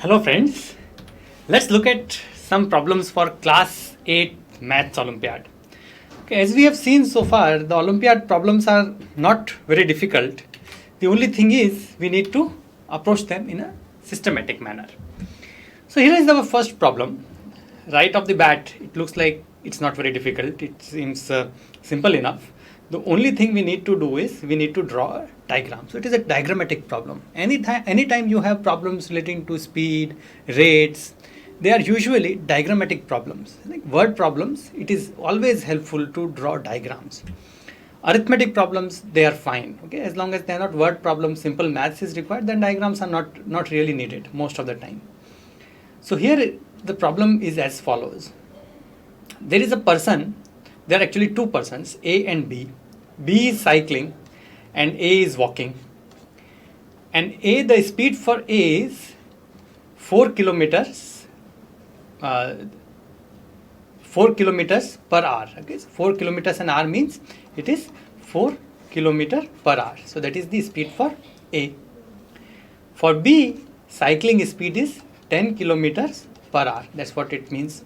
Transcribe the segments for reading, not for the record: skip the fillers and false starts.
Hello friends, let's look at some problems for class 8 maths Olympiad. Okay, as we have seen so far, the Olympiad problems are not very difficult. The only thing is we need to approach them in a systematic manner. So here is our first problem. Right off the bat, it looks like it's not very difficult. It seems simple enough. The only thing we need to do is we need to draw a diagram. So it is a diagrammatic problem. Anytime you have problems relating to speed, rates, they are usually diagrammatic problems. Like word problems, it is always helpful to draw diagrams. Arithmetic problems, they are fine. Okay, as long as they are not word problems, simple maths is required, then diagrams are not really needed most of the time. So here the problem is as follows. There is a person, there are actually two persons, A and B. B is cycling and A is walking. And the speed for A is 4 kilometers per hour. Okay, so 4 kilometers an hour means it is 4 kilometers per hour. So that is the speed for A. For B, cycling speed is 10 kilometers per hour. That's what it means.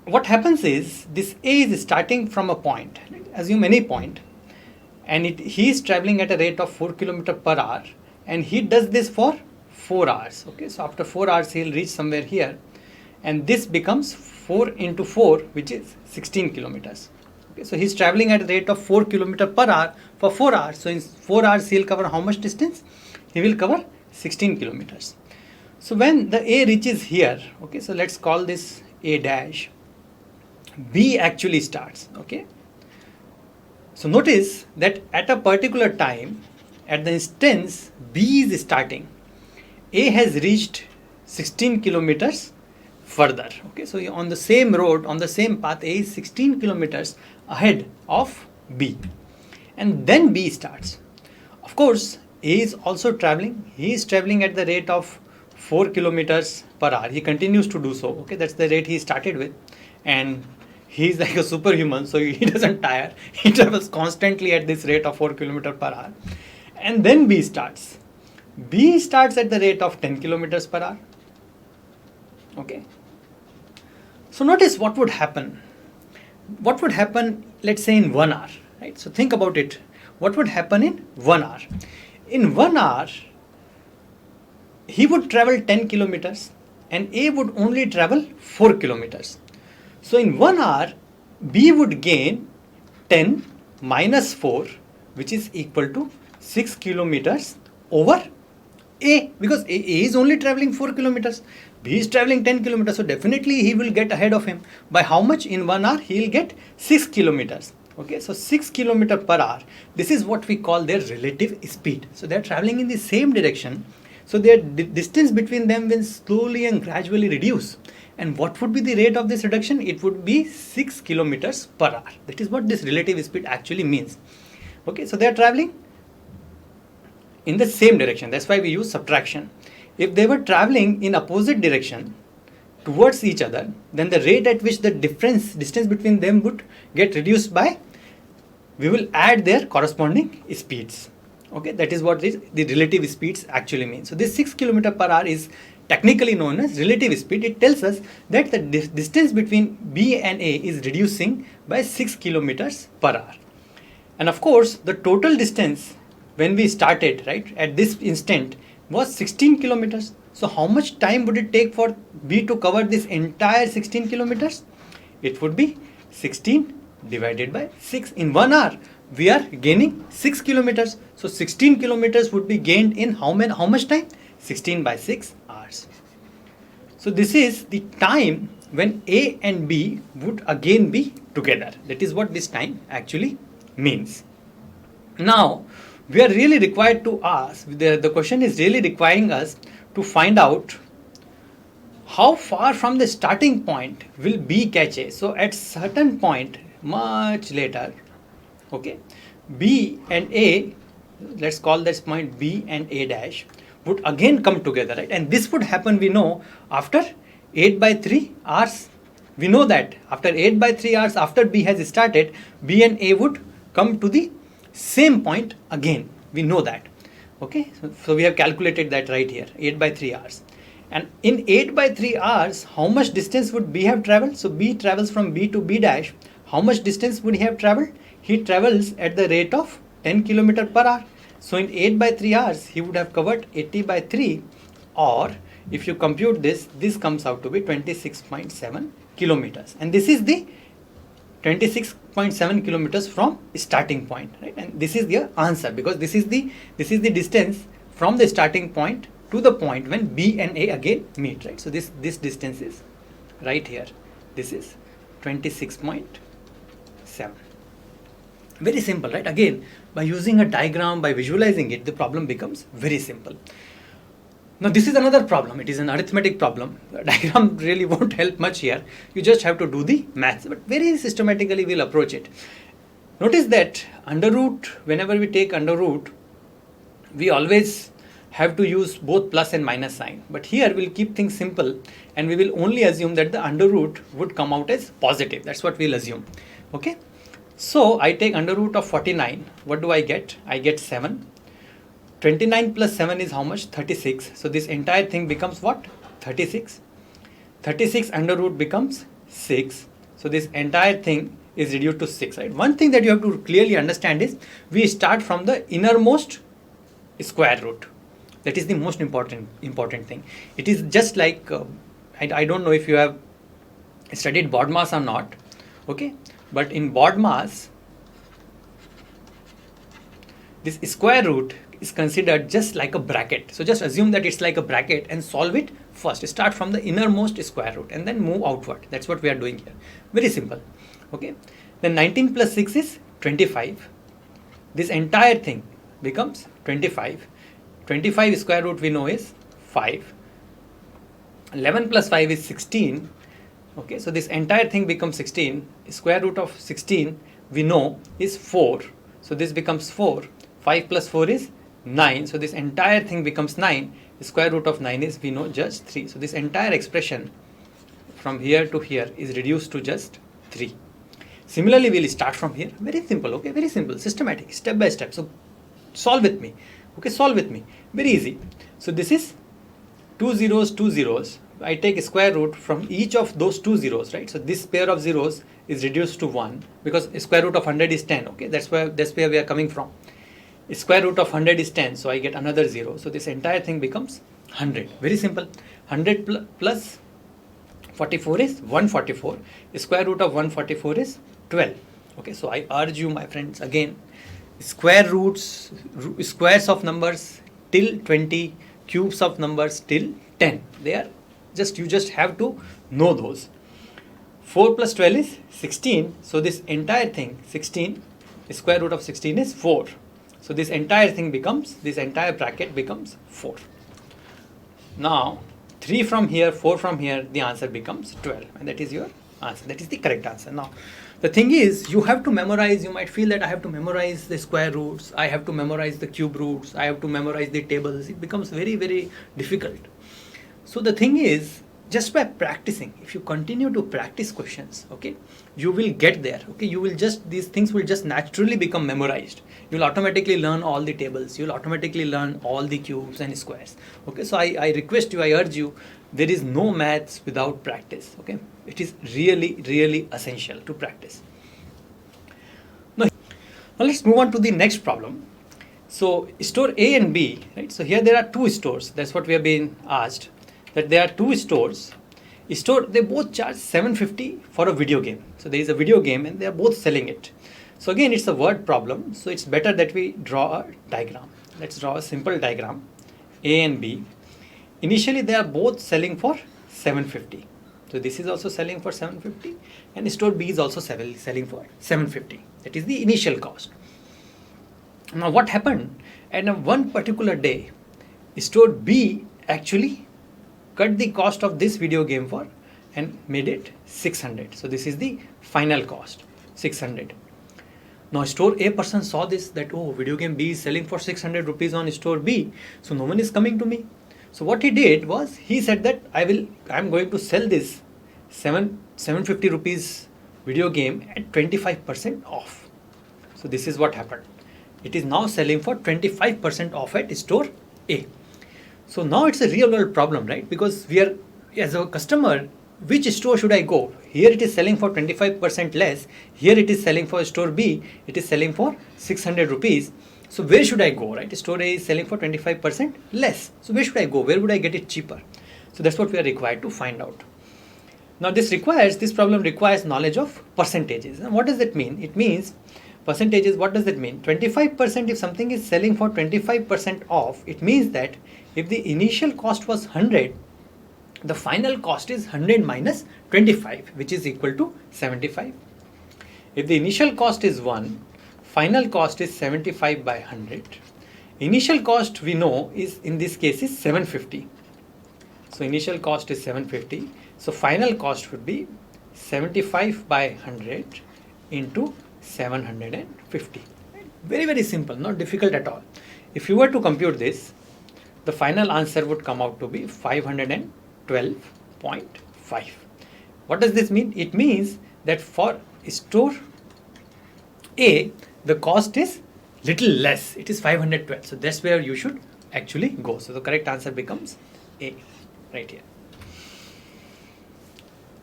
What happens is this A is starting from a point, assume any point, and he is traveling at a rate of 4 kilometers per hour, and he does this for 4 hours. Okay, so after 4 hours he will reach somewhere here, and this becomes 4 into 4, which is 16 kilometers. Okay, so he is traveling at a rate of 4 kilometers per hour for 4 hours. So in 4 hours he will cover how much distance? He will cover 16 kilometers. So when the A reaches here, okay, so let's call this A dash. B actually starts. Okay, so notice that at a particular time, at the instance B is starting, A has reached 16 kilometers further. Okay, so on the same road, on the same path, A is 16 kilometers ahead of B, and then B starts. Of course, A is also traveling. He is traveling at the rate of 4 kilometers per hour. He continues to do so. Okay, that's the rate he started with, and he is like a superhuman, so he doesn't tire. He travels constantly at this rate of 4 kilometers per hour. And then B starts. B starts at the rate of 10 kilometers per hour. Okay. So notice what would happen. What would happen, let's say, in 1 hour. Right? So think about it. What would happen in 1 hour? In 1 hour, he would travel 10 kilometers and A would only travel 4 kilometers. So in 1 hour, B would gain 10 minus 4, which is equal to 6 kilometers over A, because A is only traveling 4 kilometers. B is traveling 10 kilometers, so definitely he will get ahead of him. By how much? In 1 hour, he will get 6 kilometers. Okay, so 6 kilometers per hour. This is what we call their relative speed. So they are traveling in the same direction. So their distance between them will slowly and gradually reduce. And what would be the rate of this reduction? It would be 6 kilometers per hour. That is what this relative speed actually means. Okay, so they are traveling in the same direction. That's why we use subtraction. If they were traveling in opposite direction towards each other, then the rate at which the distance between them would get reduced by, we will add their corresponding speeds. Okay, that is what the relative speeds actually mean. So this 6 kilometers per hour is technically known as relative speed. It tells us that the distance between B and A is reducing by 6 kilometers per hour. And of course, the total distance when we started, right, at this instant was 16 kilometers. So how much time would it take for B to cover this entire 16 kilometers? It would be 16 divided by 6. In 1 hour, we are gaining 6 kilometers. So 16 kilometers would be gained in how much time? 16 by 6 hours. So this is the time when A and B would again be together. That is what this time actually means. Now, we are really required to ask, the question is really requiring us to find out how far from the starting point will B catch A. So at certain point, much later, okay, B and A, let's call this point B and A dash, would again come together, right? And this would happen, we know, after 8 by 3 hours. We know that after 8 by 3 hours, after B has started, B and A would come to the same point again. We know that. Okay, so we have calculated that right here, 8 by 3 hours. And in 8 by 3 hours, how much distance would B have traveled? So B travels from B to B dash. How much distance would he have traveled? He travels at the rate of 10 kilometer per hour. So in 8 by 3 hours, he would have covered 80 by 3, or if you compute this comes out to be 26.7 kilometers. And this is the 26.7 kilometers from starting point, right? And this is the answer, because this is the distance from the starting point to the point when B and A again meet, right? So this distance is right here. This is 26.7. Very simple, right? Again, by using a diagram, by visualizing it, the problem becomes very simple. Now this is another problem. It is an arithmetic problem. The diagram really won't help much here. You just have to do the maths, but very systematically we'll approach it. Notice that under root, whenever we take under root, we always have to use both plus and minus sign. But here we'll keep things simple and we will only assume that the under root would come out as positive. That's what we'll assume. Okay. So I take under root of 49. What do I get? I get 7. 29 plus 7 is how much? 36. So this entire thing becomes what? 36. 36 under root becomes 6. So this entire thing is reduced to 6. Right? One thing that you have to clearly understand is we start from the innermost square root. That is the most important thing. It is just like, I don't know if you have studied BODMAS or not. Okay. But in BODMAS, this square root is considered just like a bracket. So just assume that it's like a bracket and solve it first. Start from the innermost square root and then move outward. That's what we are doing here. Very simple. Okay. Then 19 plus 6 is 25. This entire thing becomes 25. 25 square root we know is 5. 11 plus 5 is 16. Okay, so this entire thing becomes 16. Square root of 16 we know is 4. So this becomes 4. 5 plus 4 is 9. So this entire thing becomes 9. The square root of 9 is we know just 3. So this entire expression from here to here is reduced to just 3. Similarly, we'll start from here. Very simple, okay? Very simple, systematic, step by step. So solve with me. Okay, solve with me. Very easy. So this is 2 zeros, 2 zeros. I take a square root from each of those 2 zeros, right? So this pair of zeros is reduced to 1 because square root of 100 is 10. Okay, that's where we are coming from. Square root of 100 is 10, so I get another 0. So this entire thing becomes 100. Very simple. 100 plus 44 is 144. Square root of 144 is 12. Okay, so I urge you, my friends, again, square roots, squares of numbers till 20, cubes of numbers till 10. They are you just have to know those. 4 plus 12 is 16. So this entire thing, 16, square root of 16 is 4. So this entire thing becomes, this entire bracket becomes 4. Now 3 from here, 4 from here, the answer becomes 12. And that is your answer. That is the correct answer. Now the thing is, you have to memorize. You might feel that I have to memorize the square roots. I have to memorize the cube roots. I have to memorize the tables. It becomes very, very difficult. So the thing is, just by practicing, if you continue to practice questions, okay, you will get there. Okay, you will just, these things will just naturally become memorized. You'll automatically learn all the tables. You'll automatically learn all the cubes and squares. Okay, so I request you, I urge you, there is no maths without practice. Okay, it is really, really essential to practice. Now let's move on to the next problem. So store A and B, right? So here there are two stores. That's what we have been asked. That there are two stores. They both charge 750 for a video game. So there is a video game and they are both selling it. So again, it's a word problem. So it's better that we draw a diagram. Let's draw a simple diagram. A and B. Initially, they are both selling for 750. So this is also selling for 750 and store B is also selling for 750. That is the initial cost. Now what happened? And one particular day, store B actually cut the cost of this video game for and made it 600. So this is the final cost, 600. Now store A person saw this, that oh, video game B is selling for 600 rupees on store B. So no one is coming to me. So what he did was, he said that I'm going to sell this 750 rupees video game at 25% off. So this is what happened. It is now selling for 25% off at store A. So now it's a real world problem, right? Because we are, as a customer, which store should I go? Here it is selling for 25% less. Here it is selling for store B. It is selling for 600 rupees. So where should I go, right? Store A is selling for 25% less. So where should I go? Where would I get it cheaper? So that's what we are required to find out. Now this problem requires knowledge of percentages. And what does that mean? It means percentages, what does that mean? 25%, if something is selling for 25% off, it means that if the initial cost was 100, the final cost is 100 minus 25, which is equal to 75. If the initial cost is 1, final cost is 75 by 100. Initial cost we know is, in this case, is 750. So initial cost is 750. So final cost would be 75 by 100 into 750. Very, very simple, not difficult at all. If you were to compute this, the final answer would come out to be 512.5. What does this mean? It means that for store A, the cost is little less. It is 512. So that's where you should actually go. So the correct answer becomes A, right here.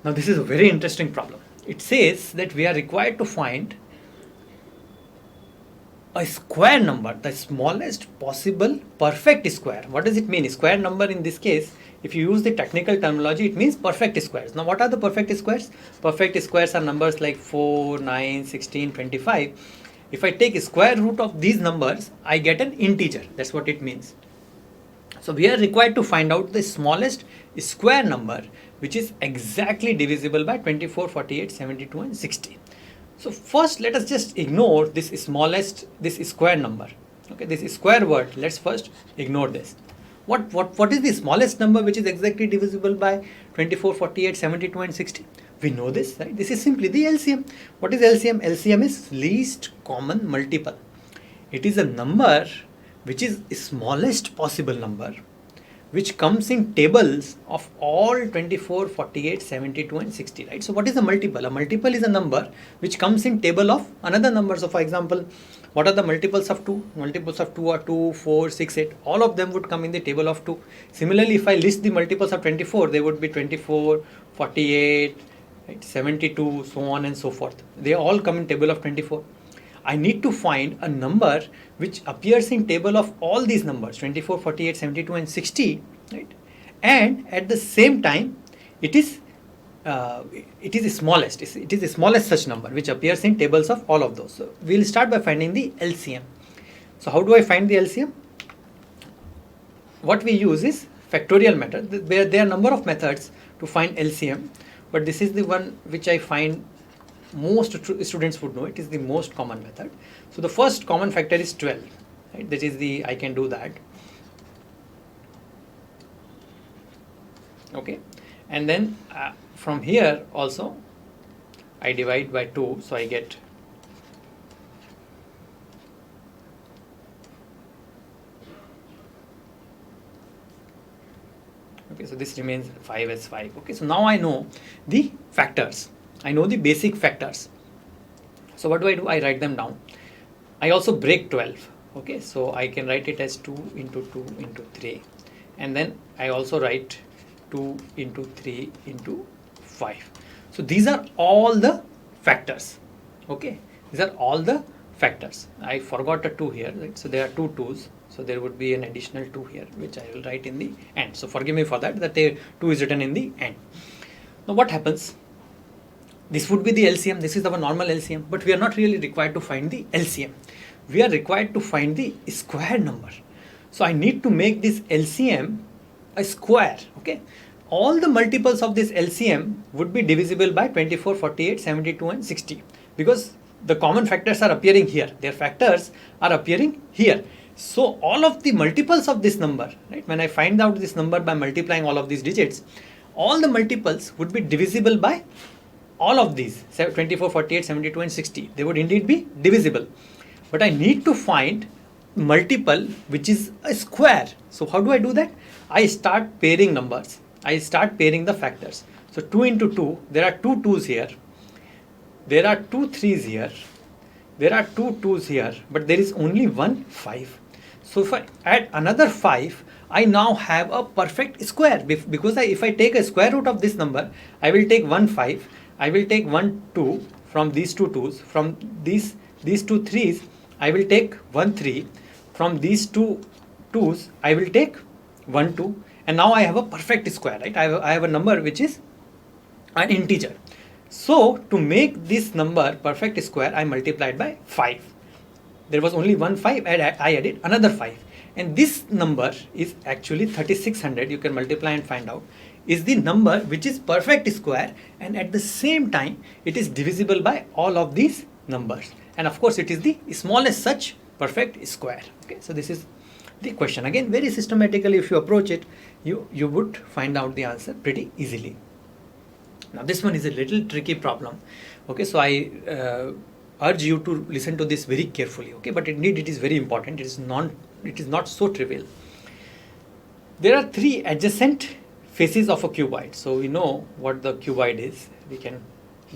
Now this is a very interesting problem. It says that we are required to find a square number, the smallest possible perfect square. What does it mean? Square number in this case, if you use the technical terminology, it means perfect squares. Now what are the perfect squares? Perfect squares are numbers like 4, 9, 16, 25. If I take a square root of these numbers, I get an integer. That's what it means. So we are required to find out the smallest square number which is exactly divisible by 24, 48, 72 and 60. So first let us just ignore this square number. Okay, this square word, let's first ignore this. What is the smallest number which is exactly divisible by 24, 48, 72 and 60? We know this, right? This is simply the LCM. What is LCM? LCM is least common multiple. It is a number which is smallest possible number which comes in tables of all 24, 48, 72 and 60, right? So what is a multiple? A multiple is a number which comes in table of another number. So for example, what are the multiples of 2? Multiples of 2 are 2, 4, 6, 8. All of them would come in the table of 2. Similarly, if I list the multiples of 24, they would be 24, 48, right, 72, so on and so forth. They all come in table of 24. I need to find a number which appears in table of all these numbers 24, 48, 72 and 60, right? And at the same time it is the smallest. It is the smallest such number which appears in tables of all of those. So we will start by finding the LCM. So how do I find the LCM? What we use is factorial method. There are a number of methods to find LCM, but this is the one which I find most students would know. It is the most common method. So the first common factor is 12, right? That is I can do that. Okay, and then from here also I divide by 2, so I get okay, so this remains 5 as 5. Okay, so now I know the factors. I know the basic factors. So what do? I write them down. I also break 12. Okay, so I can write it as 2 into 2 into 3. And then I also write 2 into 3 into 5. So these are all the factors. Okay, these are all the factors. I forgot a 2 here, right? So there are 2 2's. So there would be an additional 2 here, which I will write in the end. So forgive me for that, the 2 is written in the end. Now what happens? This would be the LCM. This is our normal LCM, but we are not really required to find the LCM. We are required to find the square number. So I need to make this LCM a square. Okay, all the multiples of this LCM would be divisible by 24, 48, 72 and 60 because the common factors are appearing here. Their factors are appearing here. So all of the multiples of this number, right, when I find out this number by multiplying all of these digits, all the multiples would be divisible by all of these 24, 48, 72 and 60. They would indeed be divisible, but I need to find multiple which is a square. So how do I do that? I start pairing numbers. I start pairing the factors. So 2 into 2, there are 2 2's here, there are 2 3's here, there are two 2's here, but there is only one 5. So if I add another 5, I now have a perfect square, because if I take a square root of this number, I will take 1 5, I will take 1 2 from these two 2's, from these two 3's, I will take 1 3, from these two 2's, I will take 1 2, and now I have a perfect square, right? I have a number which is an integer. So to make this number perfect square, I multiplied by 5. There was only one 5, and I added another 5. And this number is actually 3600, you can multiply and find out, is the number which is perfect square, and at the same time it is divisible by all of these numbers. And of course it is the smallest such perfect square. Okay, so this is the question. Again, very systematically, if you approach it, you would find out the answer pretty easily. Now this one is a little tricky problem. Okay, so I urge you to listen to this very carefully. Okay, but indeed it is very important. It is not so trivial. There are three adjacent faces of a cuboid. So we know what the cuboid is. We can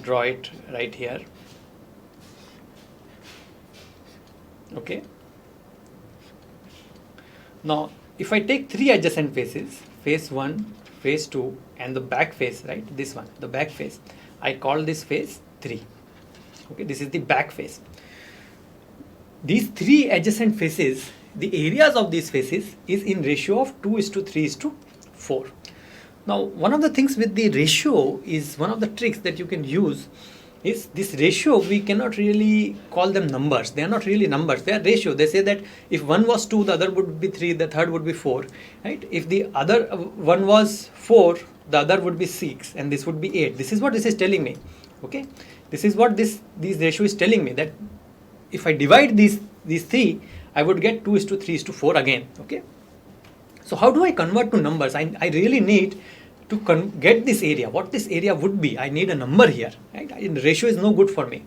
draw it right here. Okay. Now if I take three adjacent faces, face 1, face 2, and the back face, right, this one, the back face, I call this face 3. Okay, this is the back face. These three adjacent faces, the areas of these faces is in ratio of 2:3:4. Now one of the things with the ratio is, one of the tricks that you can use is this ratio. We cannot really call them numbers. They are not really numbers, they are ratio. They say that if one was 2, the other would be 3, the third would be 4, right? If the other one was 4, the other would be 6, and this would be 8. This is what this is telling me. Okay, this is what this ratio is telling me, that if I divide these three, I would get 2:3:4 again. Okay, so how do I convert to numbers? I really need to get this area, what this area would be. I need a number here, right? The ratio is no good for me.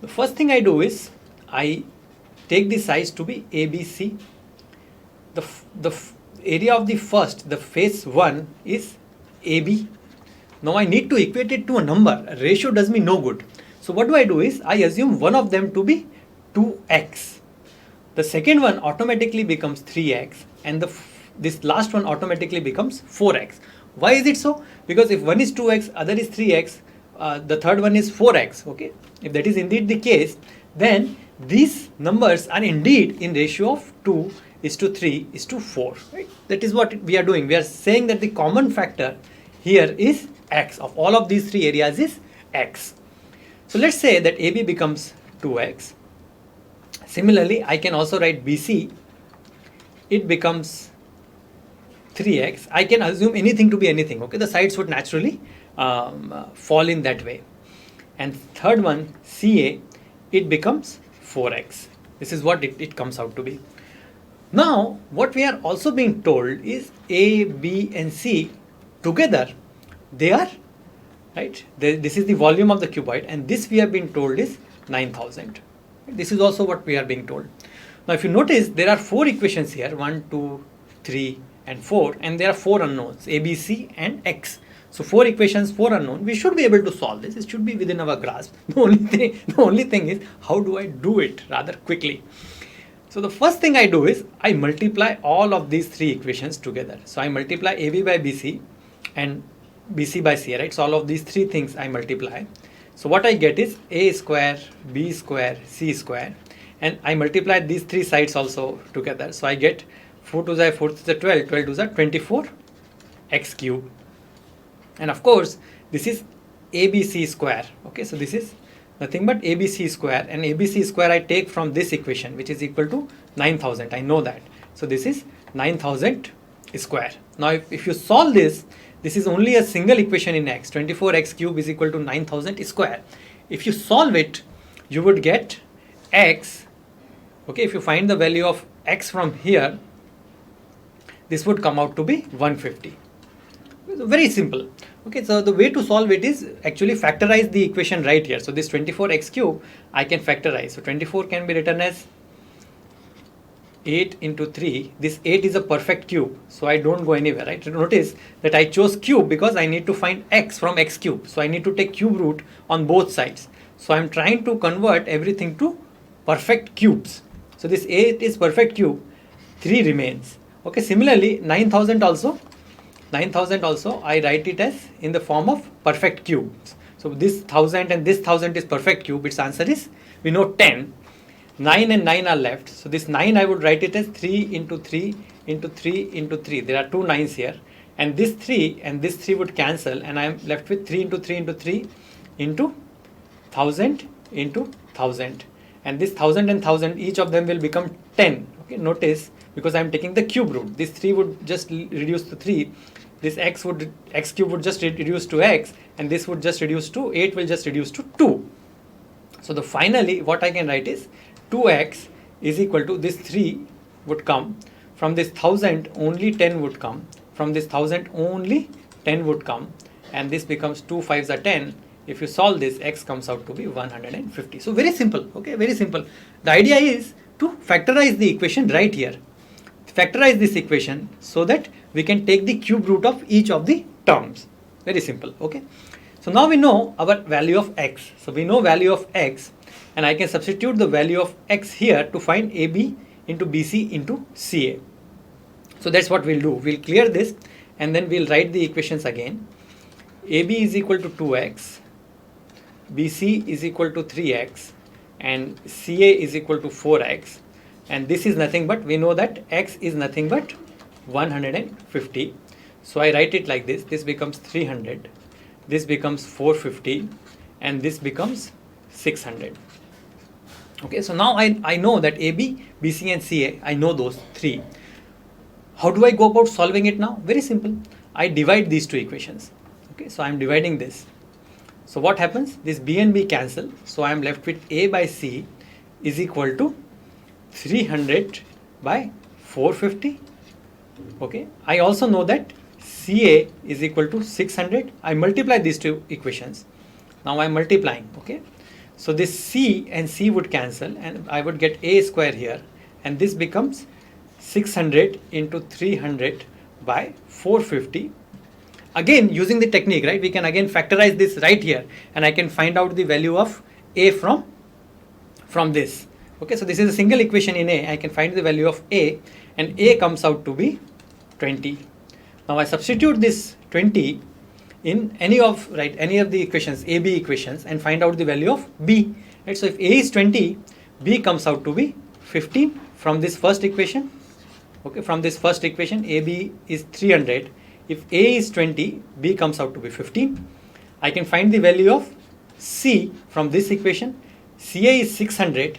The first thing I do is I take the size to be ABC. The area of the first, the face 1 is AB. Now I need to equate it to a number. A ratio does me no good. So what do I do is I assume one of them to be 2x. The second one automatically becomes 3x, and this last one automatically becomes 4x. Why is it so? Because if one is 2x, other is 3x, the third one is 4x. Okay, if that is indeed the case, then these numbers are indeed in ratio of 2:3:4. Right? That is what we are doing. We are saying that the common factor here is x. Of all of these three areas is x. So let's say that AB becomes 2x. Similarly, I can also write BC. It becomes 3x. I can assume anything to be anything. Okay, the sides would naturally fall in that way. And third one, CA, it becomes 4x. This is what it comes out to be. Now, what we are also being told is A, B, and C together, they are, right? This is the volume of the cuboid, and this we have been told is 9000. This is also what we are being told. Now, if you notice, there are 4 equations here, 1, 2, 3, and 4, and there are 4 unknowns, A, B, C, and X. So 4 equations, 4 unknown. We should be able to solve this. It should be within our grasp. The only thing is, how do I do it rather quickly? So the first thing I do is I multiply all of these 3 equations together. So I multiply AB by BC and BC by C, right? So all of these 3 things I multiply. So what I get is A square, B square, C square, and I multiply these 3 sides also together. So I get 4 to the 4 to the 12, 12 to the 24 x cube. And of course, this is ABC square. Okay, so this is nothing but ABC square, and ABC square I take from this equation, which is equal to 9000. I know that. So this is 9000 square. Now if you solve this, this is only a single equation in x. 24x cube is equal to 9000 square. If you solve it, you would get x. Okay, if you find the value of x from here, this would come out to be 150. Very simple. Okay, so the way to solve it is actually factorize the equation right here. So this 24x cube I can factorize. So 24 can be written as 8 into 3. This 8 is a perfect cube, so I don't go anywhere, right? Notice that I chose cube because I need to find x from x cube. So I need to take cube root on both sides. So I'm trying to convert everything to perfect cubes. So this 8 is perfect cube, 3 remains. Okay, similarly 9,000 also, I write it as in the form of perfect cubes. So this 1000 and this 1000 is perfect cube. Its answer is, we know 10. 9 and 9 are left. So this 9 I would write it as 3 into 3 into 3 into 3. There are 2 9s here. And this 3 and this 3 would cancel, and I am left with 3 into 3 into 3 into 1000 into 1000. And this 1000 and 1000, each of them will become 10. Okay, notice, because I am taking the cube root, this 3 would just reduce to 3. This x cube would just reduce to x, and this would just reduce to 8 will just reduce to 2. So the finally what I can write is 2x is equal to, this 3 would come, from this 1000 only 10 would come, from this 1000 only 10 would come, and this becomes 2 5s are 10. If you solve this, x comes out to be 150. So very simple, okay, very simple. The idea is to factorize the equation right here. Factorize this equation so that we can take the cube root of each of the terms. Very simple, okay. So now we know our value of x. So we know value of x, and I can substitute the value of x here to find AB into BC into CA. So that's what we'll do. We'll clear this and then we'll write the equations again. AB is equal to 2x, BC is equal to 3x, and CA is equal to 4x. And this is nothing but, we know that x is nothing but 150. So I write it like this. This becomes 300, this becomes 450, and this becomes 600. Okay, so now I know that AB, BC and CA, I know those three. How do I go about solving it now? Very simple. I divide these two equations. Okay, so I am dividing this. So what happens? This B and B cancel. So I am left with A by C is equal to 300 by 450. Okay, I also know that CA is equal to 600. I multiply these two equations. Now I am multiplying. Okay, so this C and C would cancel, and I would get A square here, and this becomes 600 into 300 by 450. Again, using the technique, right, we can again factorize this right here, and I can find out the value of A from this. Okay, so this is a single equation in A. I can find the value of A, and A comes out to be 20. Now I substitute this 20 in any of the equations, AB equations, and find out the value of B. Right? So if A is 20, B comes out to be 15 from this first equation. Okay, from this first equation, AB is 300. If A is 20, B comes out to be 15. I can find the value of C from this equation. CA is 600,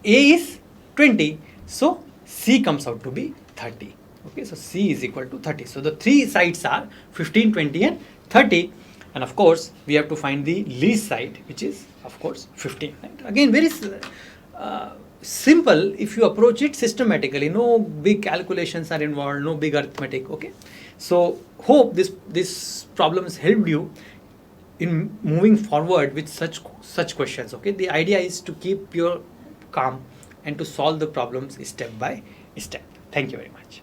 A is 20, so C comes out to be 30. Okay, so C is equal to 30. So the three sides are 15, 20 and 30, and of course we have to find the least side, which is of course 15. Right? Again, very simple if you approach it systematically. No big calculations are involved, no big arithmetic. Okay, so hope this problems helped you in moving forward with such questions. Okay, the idea is to keep your calm and to solve the problems step by step. Thank you very much.